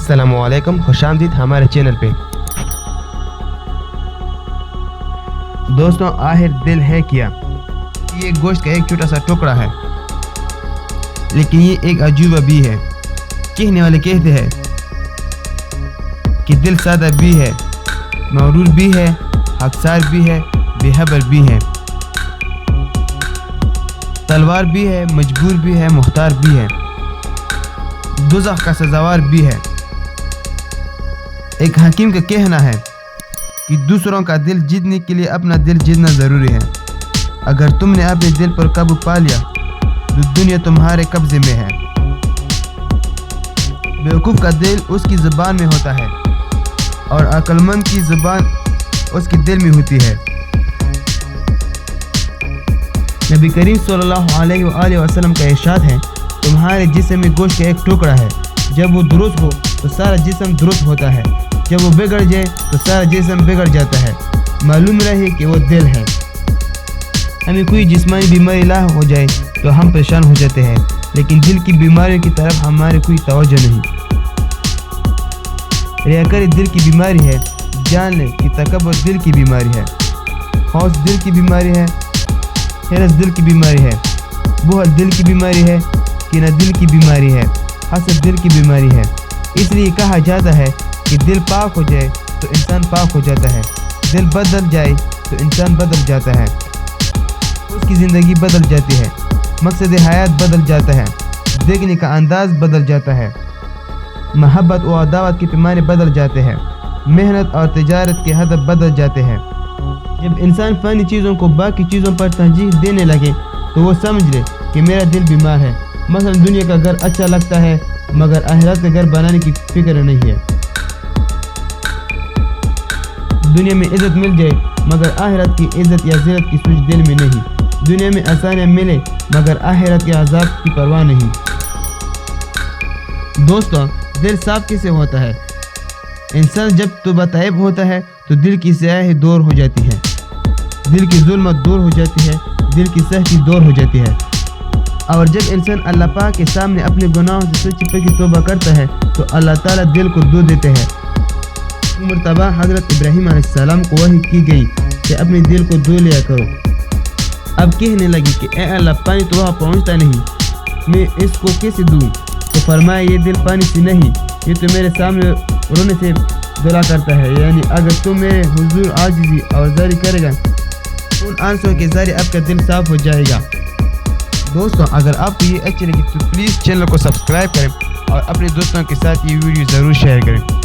अस्सलाम वालेकुम, खुशामदीद हमारे चैनल पे। दोस्तों, आखिर दिल है क्या? ये गोश्त का एक छोटा सा टुकड़ा है, लेकिन ये एक अजूबा भी है। कहने वाले कहते हैं कि दिल सादा भी है, मगरूर भी है, हकसार भी है, बेहबर भी है, तलवार भी है, मजबूर भी है, मुख्तार भी है, दोज़ख का सजावार भी है। एक हकीम का कहना है कि दूसरों का दिल जीतने के लिए अपना दिल जीतना ज़रूरी है। अगर तुमने अपने दिल पर काबू पा लिया तो दुनिया तुम्हारे कब्जे में है। बेवकूफ़ का दिल उसकी ज़ुबान में होता है और अक्लमंद की ज़ुबान उसके दिल में होती है। नबी करीम सल्लल्लाहु अलैहि वसल्लम का इरशाद है, तुम्हारे जिस्म में गोश्त का एक टुकड़ा है, जब वो दुरुस्त हो तो सारा जिस्म दुरुस्त होता है, जब वो बिगड़ जाए तो सारा जिस्म बिगड़ जाता है। मालूम रहे कि वो दिल है। हमें कोई जिस्मानी बीमारी लाह हो जाए तो हम परेशान हो जाते हैं, लेकिन दिल की बीमारियों की तरफ हमारी कोई तवज्जो नहीं। रियाकारी दिल की बीमारी है, जान ले कि तकब्बुर दिल की बीमारी है, हौस दिल की बीमारी है, हिरस दिल की बीमारी है, बुहल दिल की बीमारी है, कीना दिल की बीमारी है, हसद दिल की बीमारी है। इसलिए कहा जाता है कि दिल पाक हो जाए तो इंसान पाक हो जाता है, दिल बदल जाए तो इंसान बदल जाता है, उसकी ज़िंदगी बदल जाती है, मकसद हयात बदल जाता है, देखने का अंदाज बदल जाता है, मोहब्बत और अदावत के पैमाने बदल जाते हैं, मेहनत और तिजारत के हदफ बदल जाते हैं। जब इंसान फ़नी चीज़ों को बाकी चीज़ों पर तरजीह देने लगे तो वो समझ ले कि मेरा दिल बीमार है। मसलन दुनिया का घर अच्छा लगता है मगर आखिरत का घर बनाने की फिक्र नहीं है। दुनिया में इज्जत मिल जाए मगर आखिरत की इज्जत या ज़िल्लत की सोच दिल में नहीं। दुनिया में आसानियाँ मिले मगर आखिरत के अज़ाब की परवाह नहीं। दोस्तों, दिल साफ किसे होता है? इंसान जब तौबा ताइब होता है तो दिल की स्याही दूर हो जाती है, दिल की जुल्मत दूर हो जाती है, दिल की सहती दूर हो जाती है। और जब इंसान अल्लाह पाक के सामने अपने गुनाहों से सच्ची पक्की तौबा करता है तो अल्लाह ताला दिल को धो देते हैं। मरतबा हज़रत इब्राहीम अलैहिस्सलाम को वही की गई कि अपने दिल को धो लिया करो। अब कहने लगी कि ए अल्लाह, पानी तो वहाँ पहुँचता नहीं, मैं इसको कैसे दूँ? तो फरमाया, ये दिल पानी से नहीं, ये तो मेरे सामने रोने से दुआ करता है। यानी अगर तुम मेरे हुजूर आजिज़ी और जारी करेगा, उन आंसुओं के ज़रिए आपका दिल साफ हो जाएगा। दोस्तों, अगर आपको ये अच्छी लगी तो प्लीज़ चैनल को सब्सक्राइब करें और अपने दोस्तों के साथ ये वीडियो ज़रूर शेयर करें।